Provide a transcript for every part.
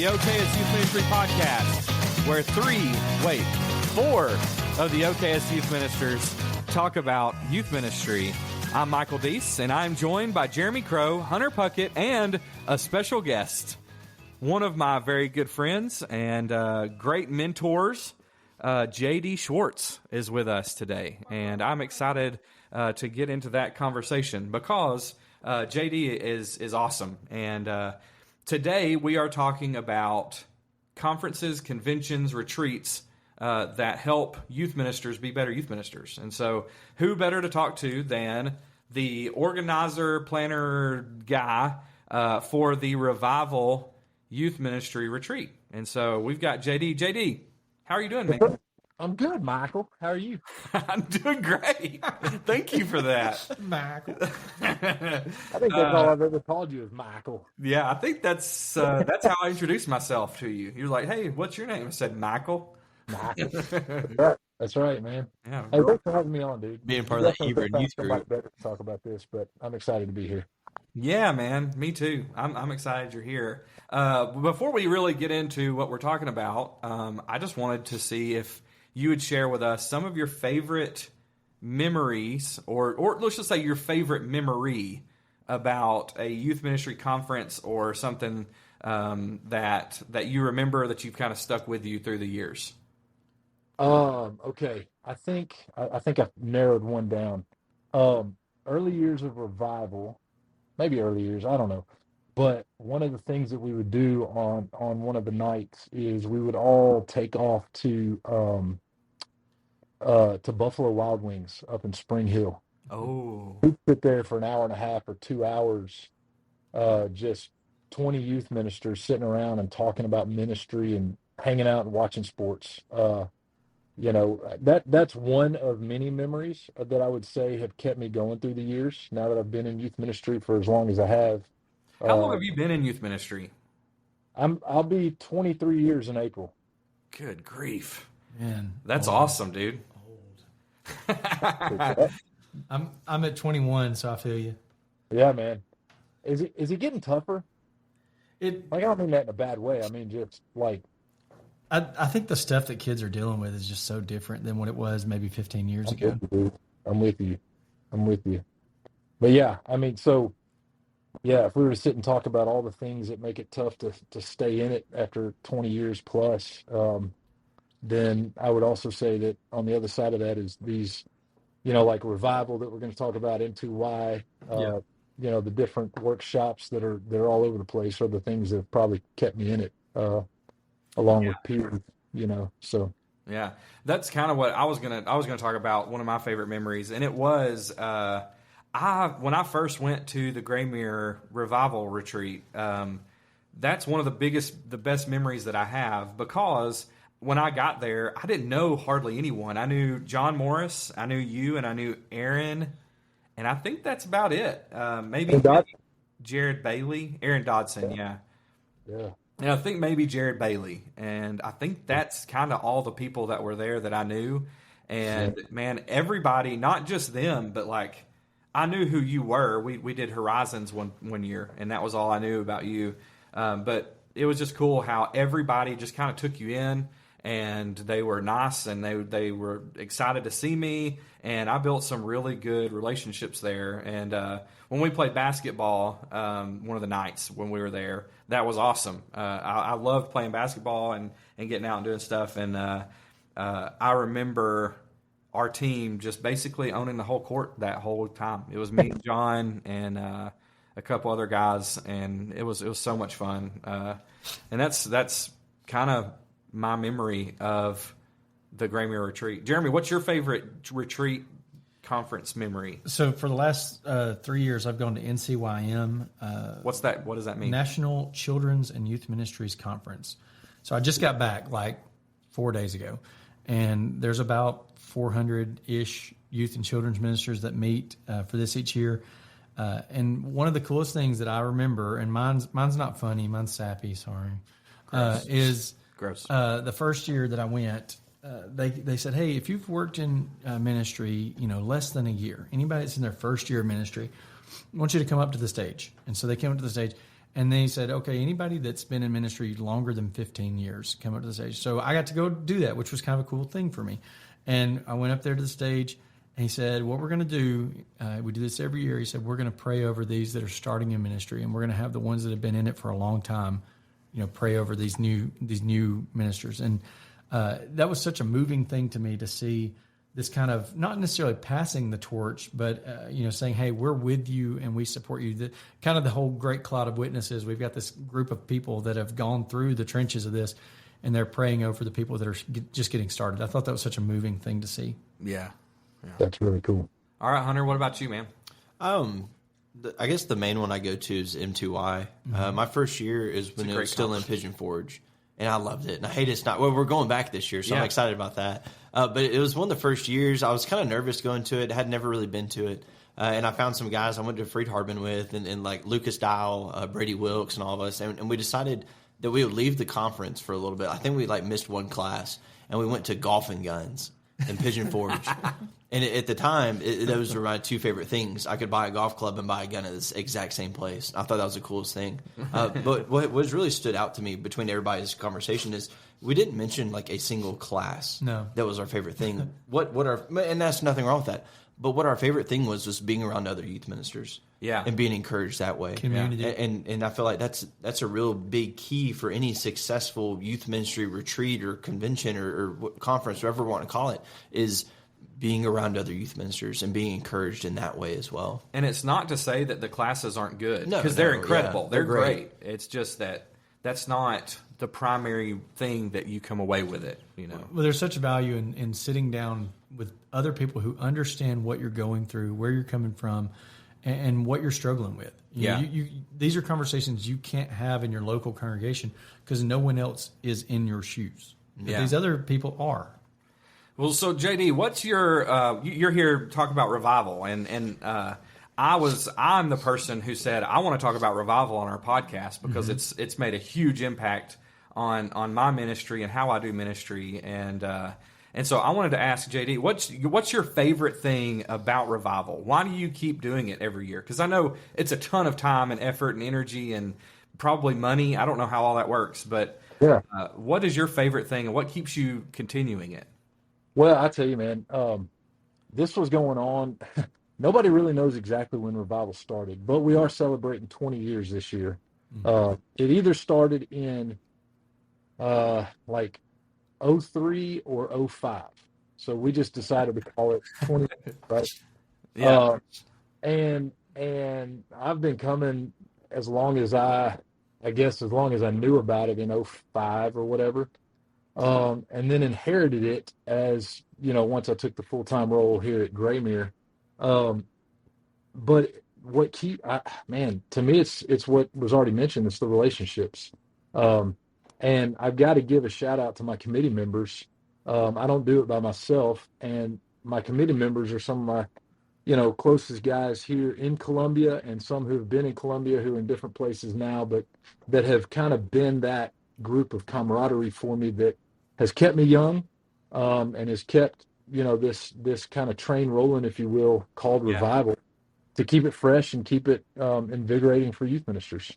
OKS Youth Ministry podcast, where four of the OKS Youth Ministers talk about youth ministry. I'm Michael Deese, and I'm joined by Jeremy Crow, Hunter Puckett, and a special guest, one of my very good friends and great mentors, J.D. Schwartz, is with us today. And I'm excited to get into that conversation because J.D. is awesome. And today we are talking about conferences, conventions, retreats that help youth ministers be better youth ministers. And so who better to talk to than the organizer, planner guy for the Revival Youth Ministry Retreat. And so we've got JD. JD, how are you doing, man? I'm good, Michael. How are you? I'm doing great. Thank you for that. Michael. I think that's all I've ever called you is Michael. Yeah, I think that's how I introduced myself to you. You're like, hey, what's your name? I said, Michael. Michael. That's right, man. Yeah, hey, thanks for having me on, dude. Being part of that Hebrew youth group. Better to talk about this, but I'm excited to be here. Yeah, man. Me too. I'm excited you're here. Before we really get into what we're talking about, I just wanted to see if you would share with us some of your favorite memories, or let's just say your favorite memory about a youth ministry conference or something that you remember that you've kind of stuck with you through the years. Okay. I think I've narrowed one down. Early years of Revival, maybe early years, I don't know. But one of the things that we would do on one of the nights is we would all take off to Buffalo Wild Wings up in Spring Hill. Oh. We'd sit there for an hour and a half or 2 hours, just 20 youth ministers sitting around and talking about ministry and hanging out and watching sports. That's one of many memories that I would say have kept me going through the years. Now that I've been in youth ministry for as long as I have. How long have you been in youth ministry? I'll be 23 years in April. Good grief, man! That's awesome, dude. I'm at 21, so I feel you. Yeah, man. Is it getting tougher? I don't mean that in a bad way. I mean just like. I think the stuff that kids are dealing with is just so different than what it was maybe 15 years ago. I'm with you. But yeah, I mean, so yeah, if we were to sit and talk about all the things that make it tough to stay in it after 20 years plus, then I would also say that on the other side of that is these, like Revival that we're going to talk about, N2Y, the different workshops that are all over the place are the things that have probably kept me in it. Along with peers, so. Yeah, that's kind of what I was gonna talk about. One of my favorite memories, and it was when I first went to the Graymere Revival Retreat. That's one of the best memories that I have, because when I got there, I didn't know hardly anyone. I knew John Morris, I knew you, and I knew Aaron, and I think that's about it. Maybe Jared Bailey, Aaron Dodson, yeah. And I think maybe Jared Bailey. And I think that's kind of all the people that were there that I knew. And, man, everybody, not just them, but, like, I knew who you were. We did Horizons one year, and that was all I knew about you. But it was just cool how everybody just kind of took you in, and they were nice, and they were excited to see me. And I built some really good relationships there. And when we played basketball, one of the nights when we were there, that was awesome. I loved playing basketball and getting out and doing stuff. And I remember our team just basically owning the whole court that whole time. It was me and John and a couple other guys, and it was so much fun. And that's kind of my memory of the Graymere Retreat. Jeremy, what's your favorite retreat conference memory? So for the last 3 years, I've gone to NCYM. What's that? What does that mean? National Children's and Youth Ministries Conference. So I just got back like 4 days ago, and there's about 400-ish youth and children's ministers that meet for this each year. And one of the coolest things that I remember, and mine's not funny, mine's sappy, sorry, is Gross. The first year that I went, they said, hey, if you've worked in ministry, less than a year, anybody that's in their first year of ministry, I want you to come up to the stage. And so they came up to the stage, And then he said, okay, anybody that's been in ministry longer than 15 years, come up to the stage. So I got to go do that, which was kind of a cool thing for me. And I went up there to the stage, and he said, what we're going to do, we do this every year. He said, we're going to pray over these that are starting in ministry, and we're going to have the ones that have been in it for a long time, pray over these new ministers. And that was such a moving thing to me to see this kind of, not necessarily passing the torch, but, saying, hey, we're with you and we support you. Kind of the whole great cloud of witnesses. We've got this group of people that have gone through the trenches of this, and they're praying over the people that are just getting started. I thought that was such a moving thing to see. Yeah. That's really cool. All right, Hunter, what about you, man? I guess the main one I go to is M2Y. My first year is when it was still in Pigeon Forge, and I loved it. And I hate it's not. Well, we're going back this year, so I'm excited about that. But it was one of the first years. I was kind of nervous going to it. I had never really been to it. And I found some guys I went to Friedharbin with, and like Lucas Dial, Brady Wilkes, and all of us. And we decided that we would leave the conference for a little bit. I think we missed one class, and we went to Golf and Guns in Pigeon Forge. And at the time, those were my two favorite things. I could buy a golf club and buy a gun at the exact same place. I thought that was the coolest thing. But what really stood out to me between everybody's conversation is we didn't mention like a single class. No. That was our favorite thing. And that's nothing wrong with that. But what our favorite thing was being around other youth ministers. Yeah. And being encouraged that way. Community. And I feel like that's a real big key for any successful youth ministry retreat or convention or conference, whatever we want to call it, is being around other youth ministers and being encouraged in that way as well. And it's not to say that the classes aren't good, No, because they're incredible. yeah, they're great. It's just that's not the primary thing that you come away with it, Well, there's such a value in sitting down with other people who understand what you're going through, where you're coming from, and what you're struggling with. These are conversations you can't have in your local congregation because no one else is in your shoes. But these other people are. Well, so JD, what's your you're here to talk about revival, and I'm the person who said I want to talk about revival on our podcast because it's made a huge impact on my ministry and how I do ministry, and so I wanted to ask JD, what's your favorite thing about revival? Why do you keep doing it every year? Because I know it's a ton of time and effort and energy and probably money. I don't know how all that works, but what is your favorite thing and what keeps you continuing it? Well, I tell you, man, this was going on. Nobody really knows exactly when revival started, but we are celebrating 20 years this year. It either started in like 03 or 05. So we just decided to call it 20, right? Yeah. And I've been coming as long as I guess as long as I knew about it in 05 or whatever. And then inherited it as, once I took the full-time role here at Graymere. But what to me, it's what was already mentioned. It's the relationships. And I've got to give a shout out to my committee members. I don't do it by myself. And my committee members are some of my, closest guys here in Columbia, and some who have been in Columbia who are in different places now, but that have kind of been that group of camaraderie for me that has kept me young, and has kept, this kind of train rolling, if you will, called revival, to keep it fresh and keep it invigorating for youth ministers.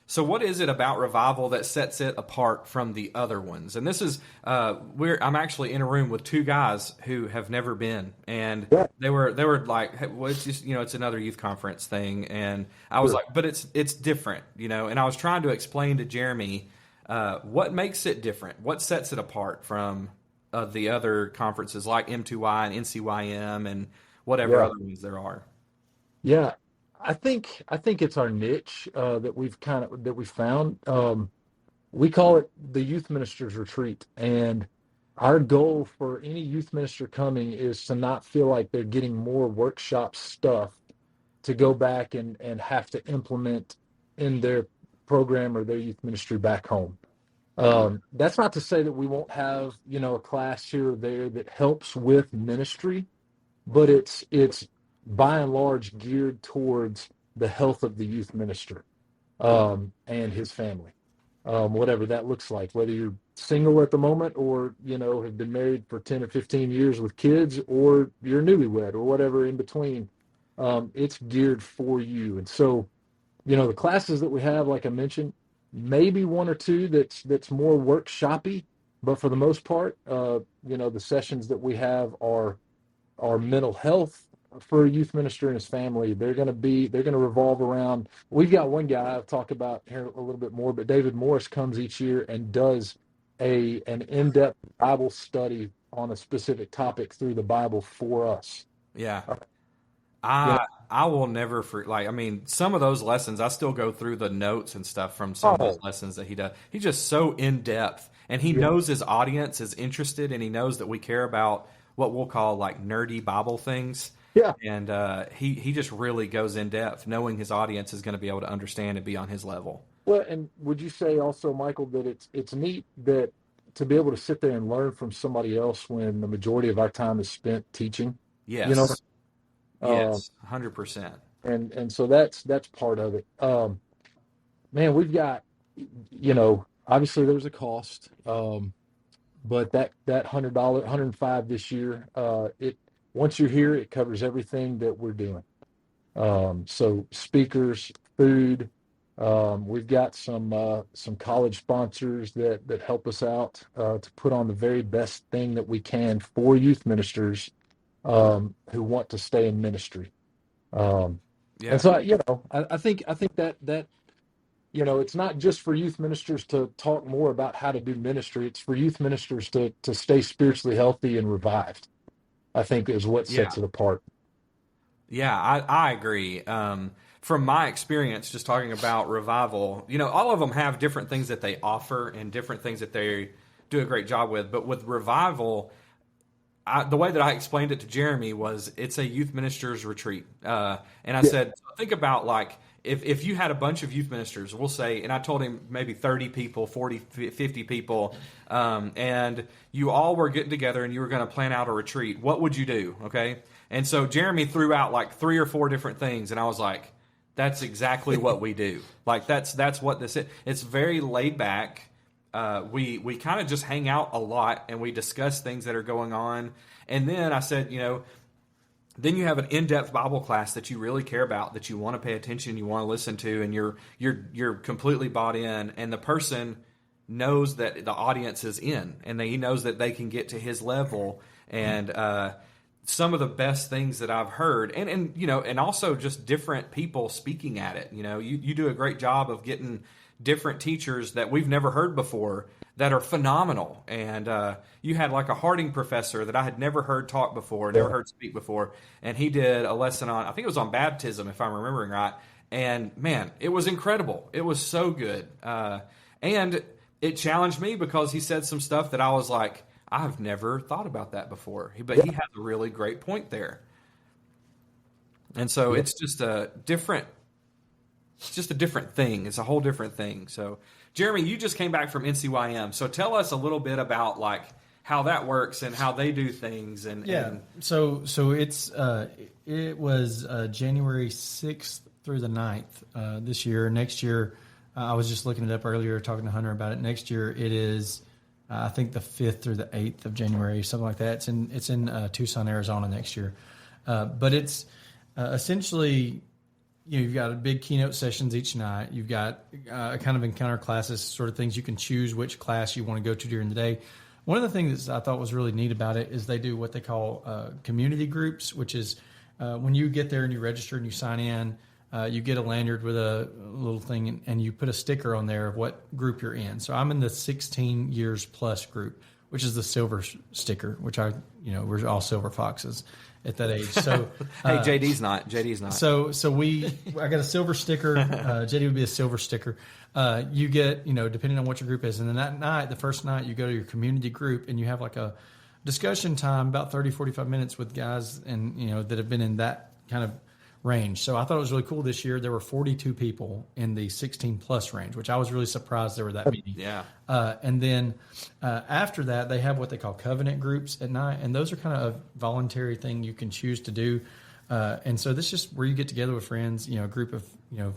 So what is it about revival that sets it apart from the other ones? And this is I'm actually in a room with two guys who have never been, and they were like, hey, well, it's just it's another youth conference thing, and I was like, but it's different, and I was trying to explain to Jeremy what makes it different, what sets it apart from the other conferences like M2Y and NCYM and whatever other ones there are. Yeah. I think it's our niche that we found. We call it the Youth Ministers Retreat, and our goal for any youth minister coming is to not feel like they're getting more workshop stuff to go back and have to implement in their program or their youth ministry back home. That's not to say that we won't have a class here or there that helps with ministry, but it's by and large geared towards the health of the youth minister and his family, whatever that looks like, whether you're single at the moment or, have been married for 10 or 15 years with kids, or you're newlywed or whatever in between. It's geared for you. And so the classes that we have, like I mentioned, maybe one or two that's more workshoppy, but for the most part, the sessions that we have are mental health for a youth minister and his family. They're going to revolve around. We've got one guy I've talked about here a little bit more, but David Morris comes each year and does an in-depth Bible study on a specific topic through the Bible for us. Yeah. You know, I will never some of those lessons I still go through the notes and stuff from some of those lessons that he does. He's just so in depth, and he knows his audience is interested, and he knows that we care about what we'll call like nerdy Bible things. Yeah. And he just really goes in depth, knowing his audience is going to be able to understand and be on his level. Well, and would you say also, Michael, that it's neat that to be able to sit there and learn from somebody else when the majority of our time is spent teaching? Yes. Yes, 100%. And so that's part of it. Man, we've got, obviously there's a cost, but that $100, $105 this year, once you're here, it covers everything that we're doing. So speakers, food, we've got some college sponsors that help us out to put on the very best thing that we can for youth ministers who want to stay in ministry. And so, I think that it's not just for youth ministers to talk more about how to do ministry. It's for youth ministers to stay spiritually healthy and revived, I think, is what sets it apart. Yeah, I agree. From my experience, just talking about revival, all of them have different things that they offer and different things that they do a great job with. But with revival, the way that I explained it to Jeremy was it's a youth ministers retreat. And I said, think about like if you had a bunch of youth ministers, we'll say, and I told him maybe 30 people, 40, 50 people, and you all were getting together and you were going to plan out a retreat. What would you do? Okay. And so Jeremy threw out like 3 or 4 different things. And I was like, that's exactly what we do. Like that's what this is. It's very laid back. We kind of just hang out a lot and we discuss things that are going on. And then I said, then you have an in-depth Bible class that you really care about, that you want to pay attention, you want to listen to, and you're completely bought in. And the person knows that the audience is in, and he knows that they can get to his level. And some of the best things that I've heard, and also just different people speaking at it. You do a great job of getting different teachers that we've never heard before that are phenomenal. And you had like a Harding professor that I had never heard talk before, never heard speak before. And he did a lesson on, I think it was on baptism, if I'm remembering right. And man, it was incredible. It was so good. And it challenged me because he said some stuff that I was like, I've never thought about that before. But he has a really great point there. And so it's just a different thing. It's a whole different thing. So, Jeremy, you just came back from NCYM. So tell us a little bit about like how that works and how they do things. So it's it was January 6th through the 9th this year. Next year, I was just looking it up earlier, talking to Hunter about it. Next year, it is I think the 5th through the 8th of January, something like that. It's in Tucson, Arizona next year. But it's essentially, you've got a big keynote sessions each night. You've got kind of encounter classes, sort of things. You can choose which class you want to go to during the day. One of the things that I thought was really neat about it is they do what they call community groups, which is when you get there and you register and you sign in, you get a lanyard with a little thing, and you put a sticker on there of what group you're in. So I'm in the 16 years plus group, which is the silver sticker, which we're all silver foxes at that age. So hey, JD's not. So I got a silver sticker. JD would be a silver sticker. You get, depending on what your group is. And then that night, the first night, you go to your community group and you have like a discussion time, about 30, 45 minutes with guys and, that have been in that kind of range. So I thought it was really cool this year. There were 42 people in the 16 plus range, which I was really surprised there were that many. Yeah. And then after that, they have what they call covenant groups at night. And those are kind of a voluntary thing you can choose to do. And so this is just where you get together with friends, a group of,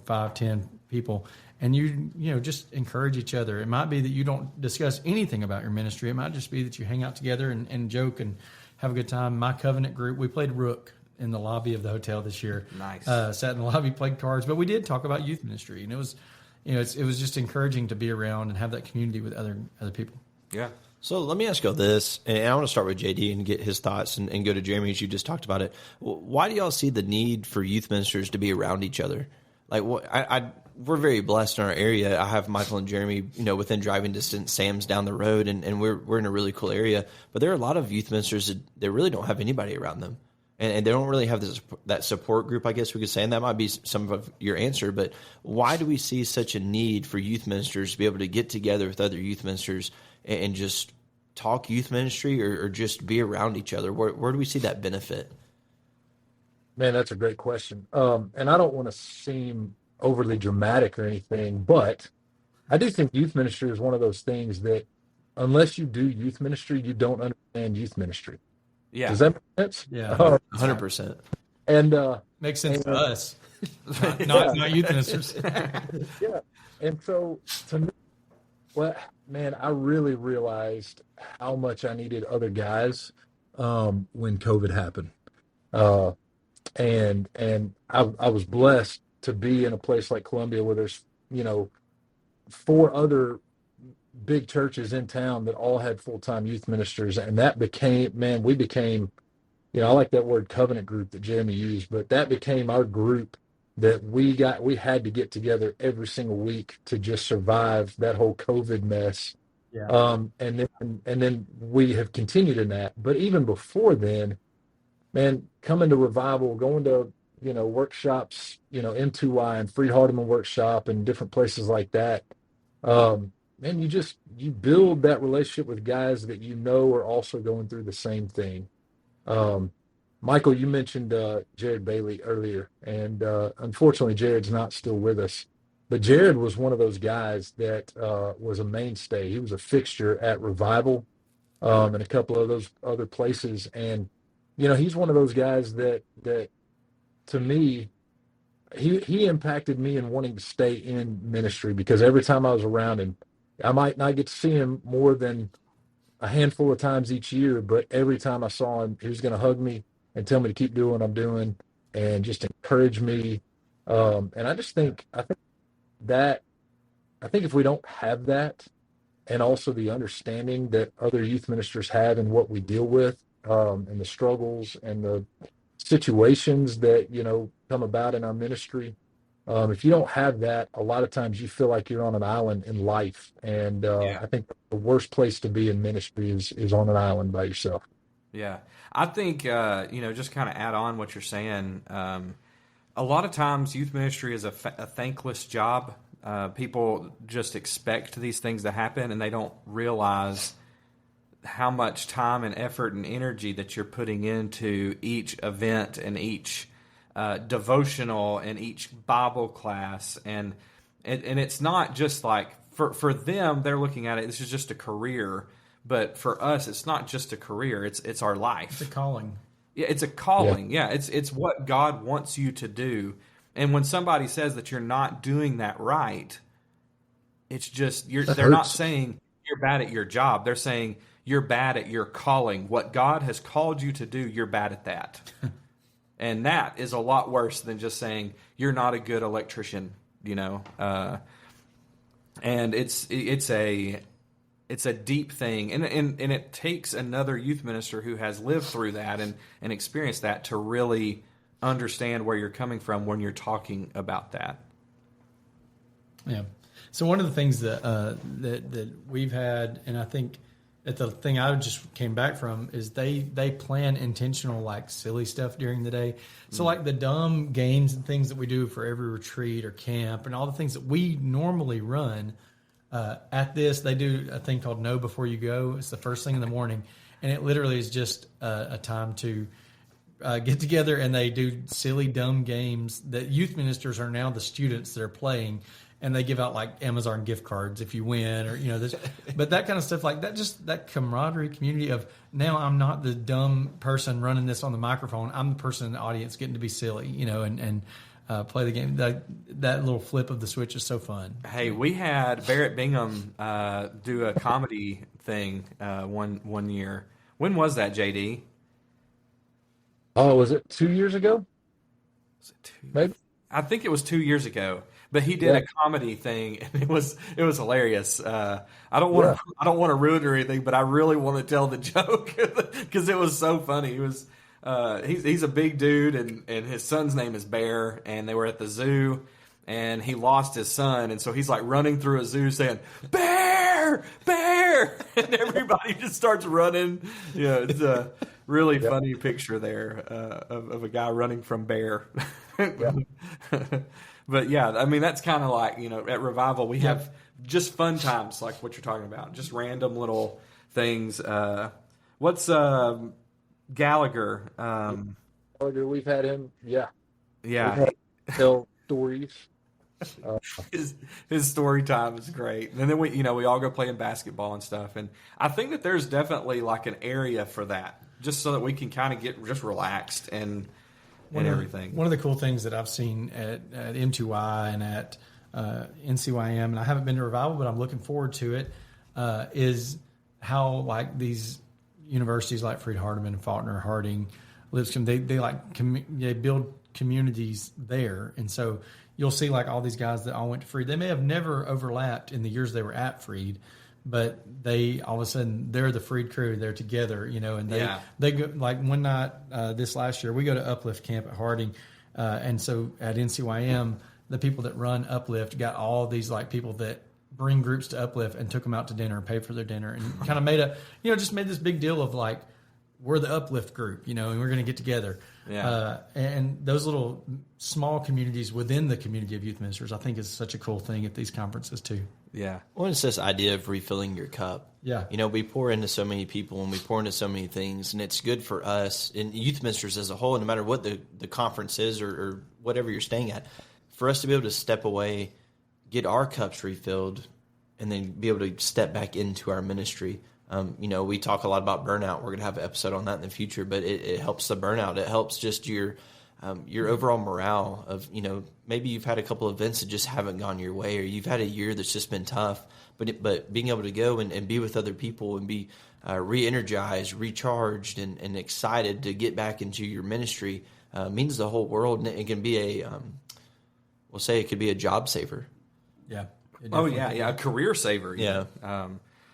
5, 10 people, and you just encourage each other. It might be that you don't discuss anything about your ministry. It might just be that you hang out together and joke and have a good time. My covenant group, we played Rook in the lobby of the hotel this year. Nice. Sat in the lobby, played cards, but we did talk about youth ministry, and it was, it was just encouraging to be around and have that community with other people. Yeah. So let me ask you this, and I want to start with JD and get his thoughts and go to Jeremy as you just talked about it. Why do y'all see the need for youth ministers to be around each other? Like, we're very blessed in our area. I have Michael and Jeremy, within driving distance. Sam's down the road, and we're in a really cool area. But there are a lot of youth ministers that really don't have anybody around them, and they don't really have that support group, I guess we could say. And that might be some of your answer. But why do we see such a need for youth ministers to be able to get together with other youth ministers and just talk youth ministry or just be around each other? Where do we see that benefit? Man, that's a great question. And I don't want to seem overly dramatic or anything, but I do think youth ministry is one of those things that unless you do youth ministry, you don't understand youth ministry. Yeah. Does that make sense? Yeah. 100%. And makes sense to us, not youth ministers. yeah. And so to me, man, I really realized how much I needed other guys when COVID happened. And I was blessed to be in a place like Columbia where there's 4 other big churches in town that all had full-time youth ministers, and that we became I like that word covenant group that Jeremy used, but that became our group that we had to get together every single week to just survive that whole COVID mess. Yeah. And then we have continued in that, but even before then, man, coming to revival, going to, workshops, M2Y and Freed Hardeman workshop and different places like that. Man, you build that relationship with guys that are also going through the same thing. Michael, you mentioned Jared Bailey earlier, and unfortunately, Jared's not still with us. But Jared was one of those guys that was a mainstay. He was a fixture at Revival and a couple of those other places. And he's one of those guys that to me, he impacted me in wanting to stay in ministry, because every time I was around him, I might not get to see him more than a handful of times each year, but every time I saw him, he was going to hug me and tell me to keep doing what I'm doing and just encourage me. And I think if we don't have that, and also the understanding that other youth ministers have and what we deal with, and the struggles and the situations that come about in our ministry, if you don't have that, a lot of times you feel like you're on an island in life, and I think the worst place to be in ministry is on an island by yourself. Yeah, I think just kind of add on what you're saying. A lot of times, youth ministry is a thankless job. People just expect these things to happen, and they don't realize how much time and effort and energy that you're putting into each event and each devotional and each Bible class. And it's not just like, for them, they're looking at it, this is just a career. But for us, it's not just a career, it's our life. It's a calling. Yeah, it's a calling. Yeah, it's what God wants you to do. And when somebody says that you're not doing that right, it's just they're not saying you're bad at your job. They're saying you're bad at your calling. What God has called you to do, you're bad at that. And that is a lot worse than just saying you're not a good electrician, And it's a deep thing, and it takes another youth minister who has lived through that and experienced that to really understand where you're coming from when you're talking about that. Yeah. So one of the things that we've had, and I think that the thing I just came back from, is they plan intentional, like, silly stuff during the day. So like the dumb games and things that we do for every retreat or camp and all the things that we normally run, at this, they do a thing called Know Before You Go. It's the first thing in the morning, and it literally is just a time to get together, and they do silly, dumb games that youth ministers are now the students that are playing, and they give out like Amazon gift cards if you win, or this, but that kind of stuff, like that, just that camaraderie, community of, now I'm not the dumb person running this on the microphone. I'm the person in the audience getting to be silly, and play the game. That little flip of the switch is so fun. Hey, we had Barrett Bingham do a comedy thing one year. When was that, JD? Oh, was it 2 years ago? Was it two? Maybe. I think it was 2 years ago. But he did Yeah. a comedy thing, and it was hilarious. Yeah. I don't want to ruin it or anything, but I really want to tell the joke because it was so funny. He was he's a big dude, and his son's name is Bear, and they were at the zoo, and he lost his son, and so he's like running through a zoo saying "Bear, Bear," and everybody just starts running. It's a really Yeah. funny picture there of a guy running from Bear. Yeah. But yeah, I mean that's kind of like at Revival we have just fun times like what you're talking about, just random little things. What's Gallagher? We've had him. Yeah. We've Yeah, had him tell stories. Uh, his story time is great, and then we all go playing basketball and stuff. And I think that there's definitely like an area for that, just so that we can kind of get just relaxed and everything. One of the cool things that I've seen at M2Y and at NCYM, and I haven't been to Revival, but I'm looking forward to it, is how like these universities like Freed Hardeman, Faulkner, Harding, Lipscomb, they they build communities there, and so you'll see like all these guys that all went to Freed. They may have never overlapped in the years they were at Freed, but they all of a sudden they're the Freed crew. They're together, and they go like one night this last year we go to Uplift Camp at Harding, and so at NCYM the people that run Uplift got all these like people that bring groups to Uplift and took them out to dinner and paid for their dinner and kind of made just made this big deal of like we're the Uplift group, and we're going to get together. Yeah. And those little small communities within the community of youth ministers, I think is such a cool thing at these conferences too. Yeah. Well, it's this idea of refilling your cup. Yeah. We pour into so many people and we pour into so many things, and it's good for us and youth ministers as a whole, no matter what the conference is or whatever you're staying at, for us to be able to step away, get our cups refilled, and then be able to step back into our ministry. We talk a lot about burnout. We're going to have an episode on that in the future, but it helps the burnout. It helps just your overall morale of, maybe you've had a couple of events that just haven't gone your way, or you've had a year that's just been tough, but being able to go and be with other people and be re-energized, recharged, and excited to get back into your ministry means the whole world. And it can be we'll say it could be a job saver. Yeah. Oh yeah, a career saver. Yeah.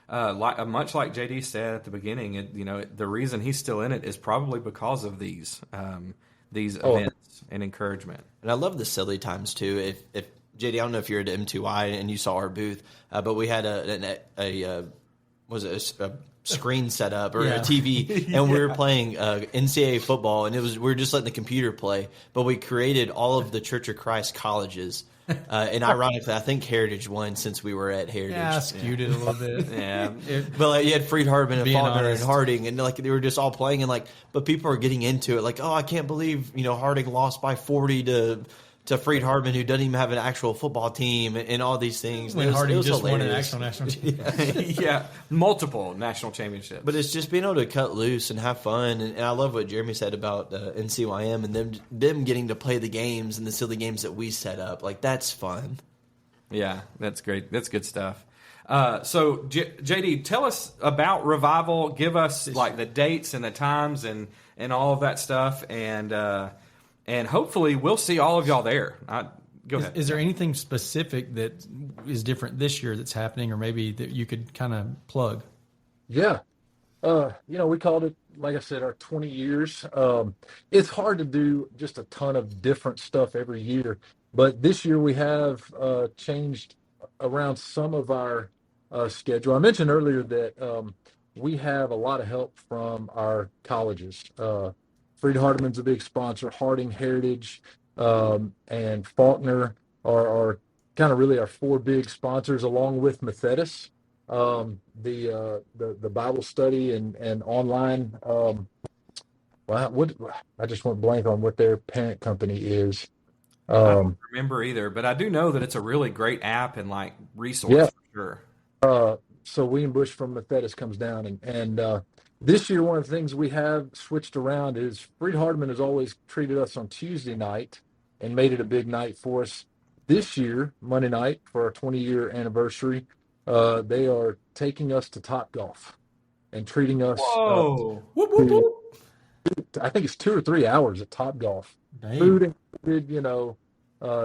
Much like JD said at the beginning, the reason he's still in it is probably because of these events and encouragement. And I love the silly times too. If JD, I don't know if you're at M2I and you saw our booth, but we had a screen set up or a TV, and we were playing NCAA football, and we were just letting the computer play. But we created all of the Church of Christ colleges. And ironically, I think Heritage won since we were at Heritage. Yeah, I skewed it a little bit. Yeah, but you had Freed Hardeman and Faulkner and honest. Harding, and they were just all playing, and but people are getting into it. Like, oh, I can't believe Harding lost by 40 to Freed Hardeman, who doesn't even have an actual football team, and all these things. When Harding just won an hilarious. actual national championship. yeah, multiple national championships. But it's just being able to cut loose and have fun, and I love what Jeremy said about NCYM and them getting to play the games and the silly games that we set up. Like, that's fun. Yeah, that's great. That's good stuff. So, JD, tell us about Revival. Give us like the dates and the times and all of that stuff, and hopefully we'll see all of y'all there. Go ahead. Is there anything specific that is different this year that's happening, or maybe that you could kind of plug? Yeah. We called it, like I said, our 20 years. It's hard to do just a ton of different stuff every year, but this year we have changed around some of our schedule. I mentioned earlier that we have a lot of help from our colleges. Freed Hardeman's a big sponsor. Harding, Heritage, and Faulkner are kind of really our four big sponsors, along with Methodist. The Bible study and online. I just went blank on what their parent company is. I don't remember either, but I do know that it's a really great app and like resource for sure. So William Bush from Methodist comes down, and this year one of the things we have switched around is Freed Hardeman has always treated us on Tuesday night and made it a big night for us. This year, Monday night for our 20-year anniversary, they are taking us to Top Golf and treating us Whoa! Whoop, whoop, whoop. I think it's 2 or 3 hours at Top Golf. Dang. Food included,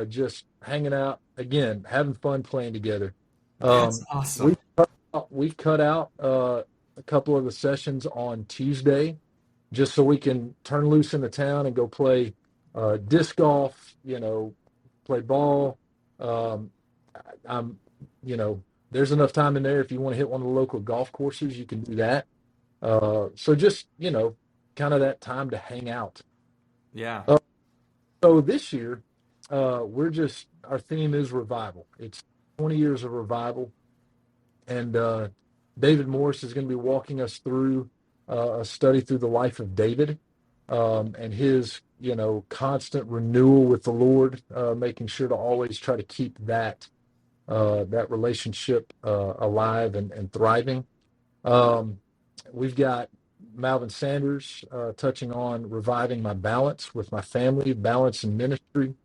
just hanging out again, having fun playing together. That's awesome. We've cut out a couple of the sessions on Tuesday, just so we can turn loose in the town and go play disc golf. Play ball. Um, I'm, there's enough time in there if you want to hit one of the local golf courses, you can do that. So just kind of that time to hang out. Yeah. So this year, our theme is revival. It's 20 years of revival. And David Morris is going to be walking us through a study through the life of David and his, constant renewal with the Lord, making sure to always try to keep that relationship alive and thriving. We've got Malvin Sanders touching on reviving my balance with my family, balance in ministry.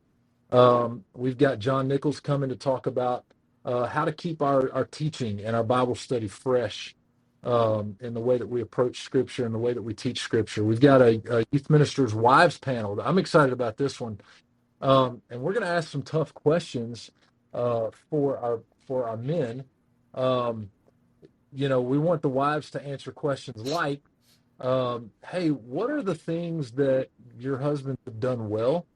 We've got John Nichols coming to talk about how to keep our teaching and our Bible study fresh in the way that we approach Scripture and the way that we teach Scripture. We've got a Youth Ministers Wives panel. I'm excited about this one. And we're going to ask some tough questions for our men. We want the wives to answer questions like, hey, what are the things that your husbands have done well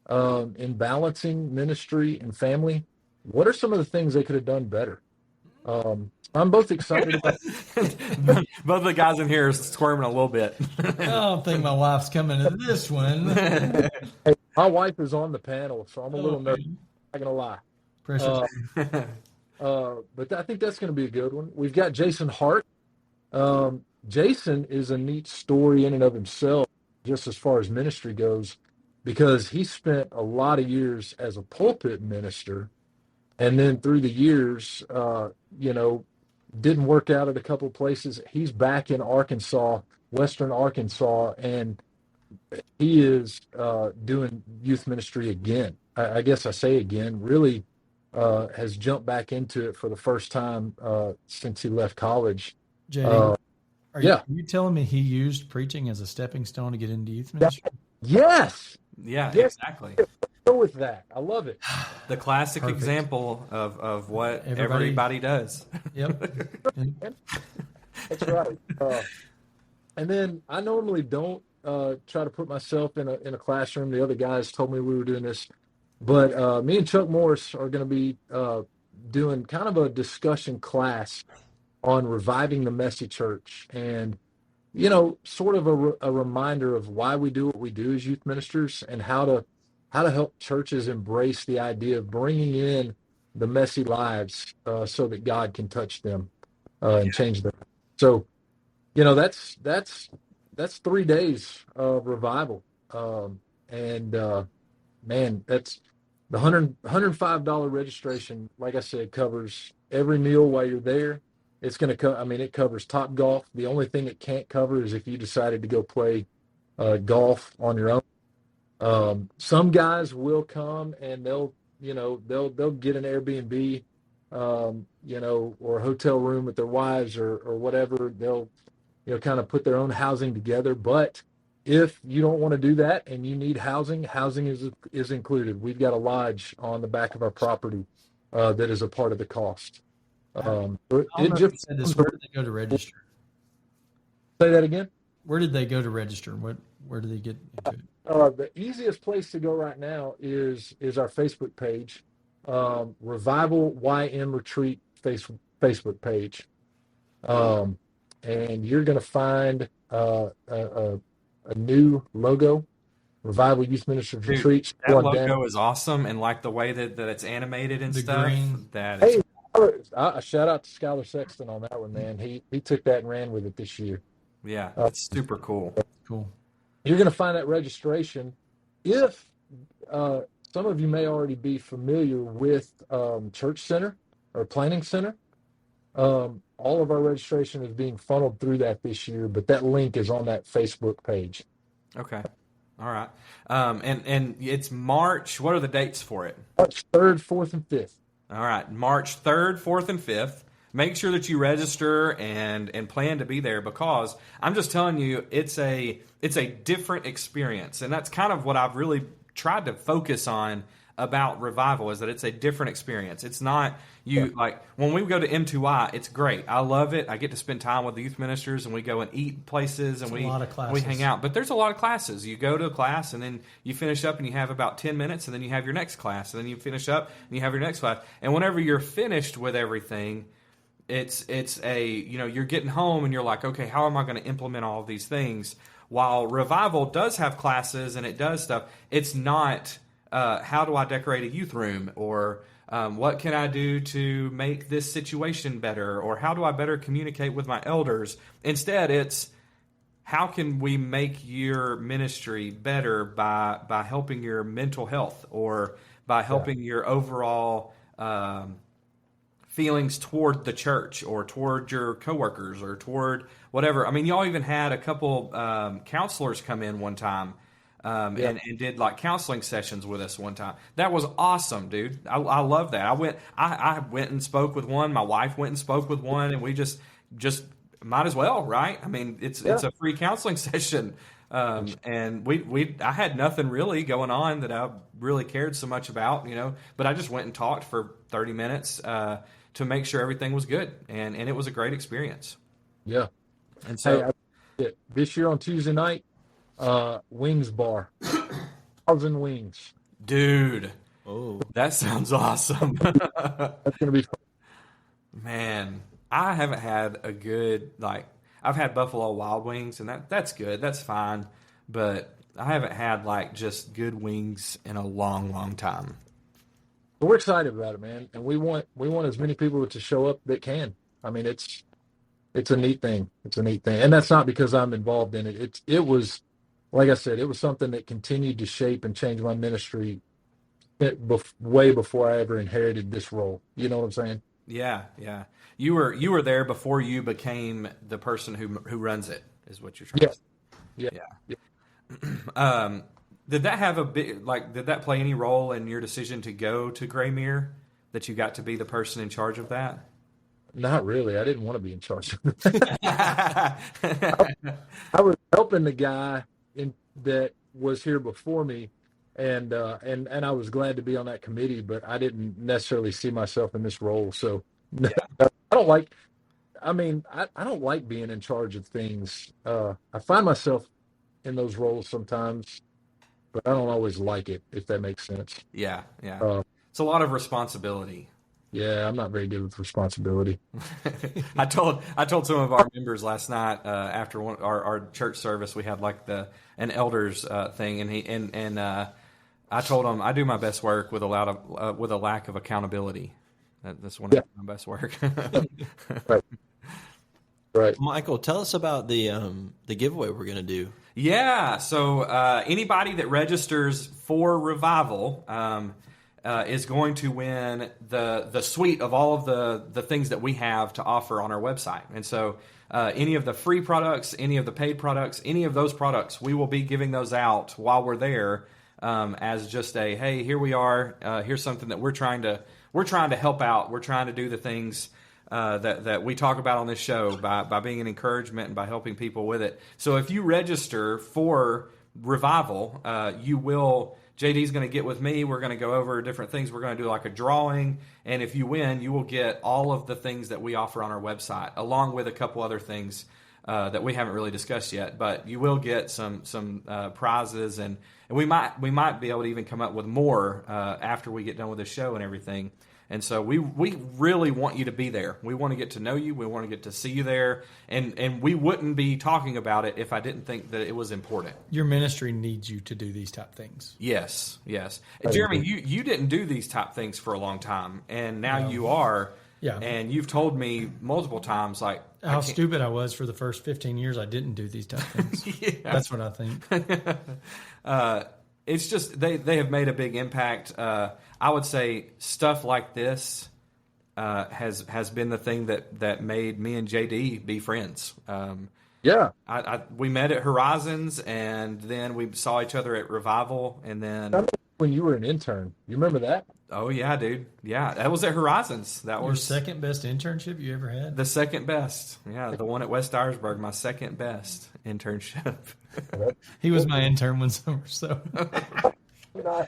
in balancing ministry and family? What are some of the things they could have done better? I'm both excited about Both of the guys in here are squirming a little bit. I don't think my wife's coming to this one. Hey, my wife is on the panel, so I'm a little nervous. I'm not going to lie. Pressure. But I think that's going to be a good one. We've got Jason Hart. Jason is a neat story in and of himself, just as far as ministry goes, because he spent a lot of years as a pulpit minister, and then through the years, didn't work out at a couple of places. He's back in Arkansas, Western Arkansas, and he is doing youth ministry again. I guess I say again, really has jumped back into it for the first time since he left college. JD, are you telling me he used preaching as a stepping stone to get into youth ministry? Yes. Yeah, yes. Exactly. Go with that. I love it. The classic Perfect. Example of what everybody does. Yep. That's right. And then I normally don't try to put myself in a classroom. The other guys told me we were doing this, but me and Chuck Morris are going to be doing kind of a discussion class on reviving the messy church, and sort of a reminder of why we do what we do as youth ministers and how to help churches embrace the idea of bringing in the messy lives so that God can touch them and change them. So, that's 3 days of revival. Man, that's the $105 registration. Like I said, covers every meal while you're there. It's going to it covers Top Golf. The only thing it can't cover is if you decided to go play golf on your own. Some guys will come and they'll get an Airbnb, or a hotel room with their wives or whatever. They'll, kind of put their own housing together. But if you don't want to do that and you need housing is included. We've got a lodge on the back of our property that is a part of the cost. Where did they go to register? Say that again. Where did they go to register? Where did they get into it? The easiest place to go right now is our Facebook page, Revival YM Retreat Facebook page, and you're going to find a new logo, Revival Youth Ministers Retreat. That logo is awesome, and like the way that it's animated and stuff. Green. A shout out to Skylar Sexton on that one, man. He took that and ran with it this year. Yeah, it's super cool. Cool. You're going to find that registration. If some of you may already be familiar with Church Center or Planning Center, all of our registration is being funneled through that this year, but that link is on that Facebook page. Okay. All right. And it's March. What are the dates for it? March 3rd, 4th, and 5th. All right. March 3rd, 4th, and 5th. make sure that you register and plan to be there, because I'm just telling you, it's a different experience. And that's kind of what I've really tried to focus on about Revival, is that it's a different experience. It's not like when we go to M2I, it's great. I love it. I get to spend time with the youth ministers, and we go and eat places, and we hang out. But there's a lot of classes. You go to a class, and then you finish up, and you have about 10 minutes, and then you have your next class, and then you finish up, and you have your next class. And whenever you're finished with everything, it's you're getting home, and you're like, okay, how am I going to implement all of these things? While Revival does have classes and it does stuff, it's not how do I decorate a youth room, or what can I do to make this situation better, or how do I better communicate with my elders. Instead, it's how can we make your ministry better by helping your mental health, or by helping your overall feelings toward the church, or toward your coworkers, or toward whatever. I mean, y'all even had a couple counselors come in one time and did like counseling sessions with us one time. That was awesome, dude. I love that. I went and spoke with one. My wife went and spoke with one, and we just might as well, right? I mean, it's a free counseling session. And I had nothing really going on that I really cared so much about, but I just went and talked for 30 minutes to make sure everything was good, and it was a great experience. Yeah. And so this year on Tuesday night, wings bar, 1,000 wings, dude. Oh, that sounds awesome. That's gonna be fun. Man, I haven't had a good, I've had Buffalo Wild Wings, and that's good, that's fine, but I haven't had just good wings in a long, long time. But we're excited about it, man, and we want as many people to show up that can. I mean, it's a neat thing. It's a neat thing, and that's not because I'm involved in it. It was, like I said, it was something that continued to shape and change my ministry way before I ever inherited this role. You know what I'm saying? Yeah. You were there before you became the person who runs it, is what you're trying to say. Yeah. Did that have did that play any role in your decision to go to Graymere, that you got to be the person in charge of that? Not really. I didn't want to be in charge of that. I was helping the guy that was here before me, and I was glad to be on that committee, but I didn't necessarily see myself in this role. So I don't like being in charge of things. I find myself in those roles sometimes, but I don't always like it, if that makes sense. Yeah. It's a lot of responsibility. Yeah, I'm not very good with responsibility. I told some of our members last night after our church service, we had an elders thing, and I told them I do my best work with a lack of accountability. That's one of my best work. Right. Michael, tell us about the giveaway we're going to do. Yeah. So anybody that registers for Revival is going to win the suite of all of the things that we have to offer on our website. And so any of the free products, any of the paid products, any of those products, we will be giving those out while we're there as just hey, here we are. Here's something that we're trying to help out. We're trying to do the things that we talk about on this show by being an encouragement and by helping people with it. So if you register for Revival, JD's going to get with me. We're going to go over different things. We're going to do a drawing. And if you win, you will get all of the things that we offer on our website, along with a couple other things that we haven't really discussed yet. But you will get some prizes, and we might be able to even come up with more after we get done with the show and everything. And so we really want you to be there. We want to get to know you. We want to get to see you there. And we wouldn't be talking about it if I didn't think that it was important. Your ministry needs you to do these type things. Yes. Jeremy, you didn't do these type things for a long time, and now you are. Yeah. And you've told me multiple times, how stupid I was for the first 15 years. I didn't do these type things. Yeah. That's what I think. It's just they have made a big impact. I would say stuff like this has been the thing that made me and JD be friends. Yeah. We met at Horizons, and then we saw each other at Revival, and then When you were an intern, you remember that? oh yeah, dude, yeah, that was at Horizons. That Your was second best internship you ever had? the second best. Yeah, the one at West Dyersburg, my second best internship. He was my intern one summer, so Nice.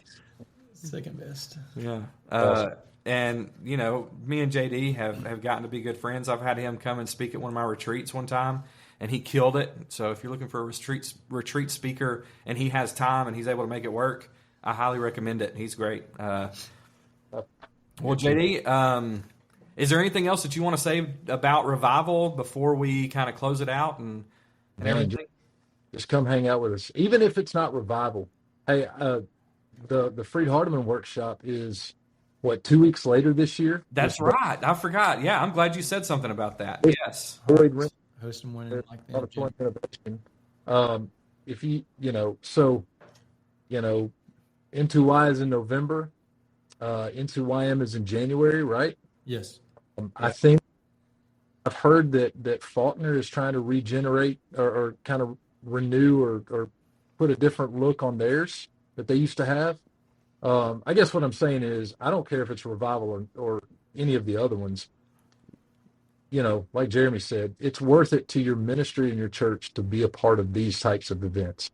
second best. Yeah. Awesome. And, you know, me and JD have gotten to be good friends. I've had him come and speak at one of my retreats one time, and he killed it. So if you're looking for a retreat speaker and he has time and he's able to make it work, I highly recommend it. He's great. Well, JD, is there anything else that you want to say about Revival before we kind of close it out and everything? Just come hang out with us, even if it's not Revival. Hey, the Freed Hardeman workshop is what, 2 weeks later this year? That's right. I forgot. Yeah, I'm glad you said something about that. Yes. Hosting one in like Auditorium Innovation. If Into Y is in November. Into YM is in January, right? Yes. I think I've heard that Faulkner is trying to regenerate or kind of renew or put a different look on theirs that they used to have. I guess what I'm saying is I don't care if it's Revival or any of the other ones. You know, like Jeremy said, it's worth it to your ministry and your church to be a part of these types of events.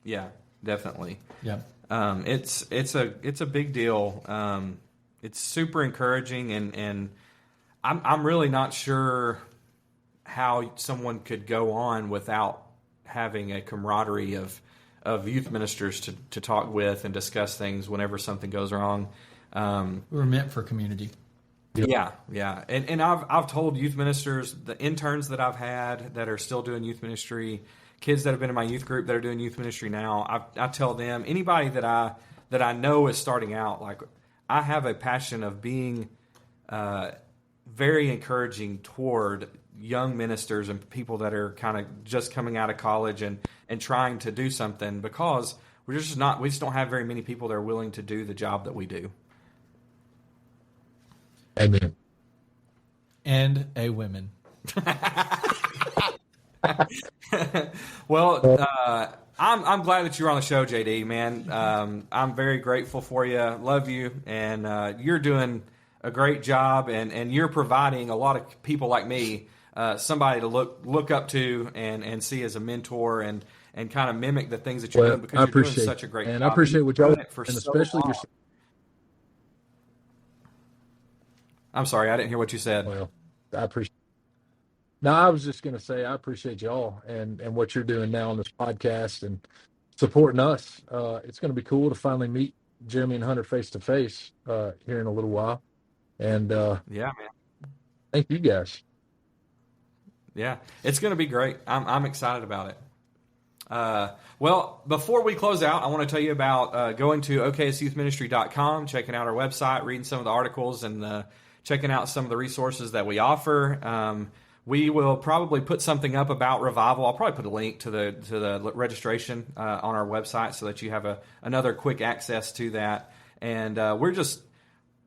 Yeah, definitely. Yeah. It's a big deal. It's super encouraging, and I'm really not sure how someone could go on without having a camaraderie of youth ministers to talk with and discuss things whenever something goes wrong. We were meant for community. Yeah. And I've told youth ministers, the interns that I've had that are still doing youth ministry, kids that have been in my youth group that are doing youth ministry now, I tell them, anybody that I know is starting out, like, I have a passion of being very encouraging toward young ministers and people that are kind of just coming out of college and trying to do something, because we just don't have very many people that are willing to do the job that we do. Amen. And a women. Well, I'm glad that you're on the show, JD, man. I'm very grateful for you. Love you. And you're doing a great job, and you're providing a lot of people like me somebody to look up to and see as a mentor and kind of mimic the things that you're doing, because you're doing such a great job. And I appreciate what y'all doing it for and so especially long. I'm sorry, I didn't hear what you said. Well, I appreciate. No, I was just going to say I appreciate y'all and what you're doing now on this podcast and supporting us. It's going to be cool to finally meet Jeremy and Hunter face to face here in a little while. And yeah, man. Thank you guys. Yeah, it's going to be great. I'm excited about it. Well, before we close out, I want to tell you about going to oksyouthministry.com, checking out our website, reading some of the articles, and checking out some of the resources that we offer. We will probably put something up about Revival. I'll probably put a link to the registration on our website so that you have another quick access to that. And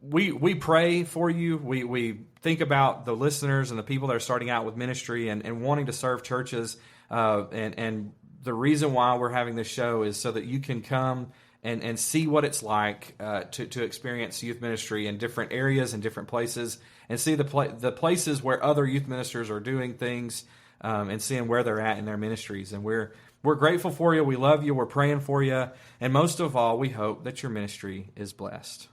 we pray for you. We think about the listeners and the people that are starting out with ministry and wanting to serve churches. And the reason why we're having this show is so that you can come and see what it's like to experience youth ministry in different areas and different places, and see the places where other youth ministers are doing things, and seeing where they're at in their ministries. And we're grateful for you. We love you. We're praying for you. And most of all, we hope that your ministry is blessed.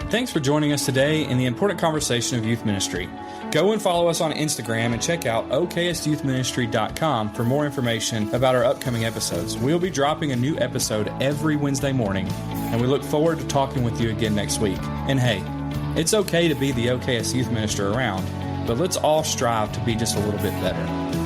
Thanks for joining us today in the important conversation of youth ministry. Go and follow us on Instagram and check out oksyouthministry.com for more information about our upcoming episodes. We'll be dropping a new episode every Wednesday morning, and we look forward to talking with you again next week. And hey, it's okay to be the OKS youth minister around, but let's all strive to be just a little bit better.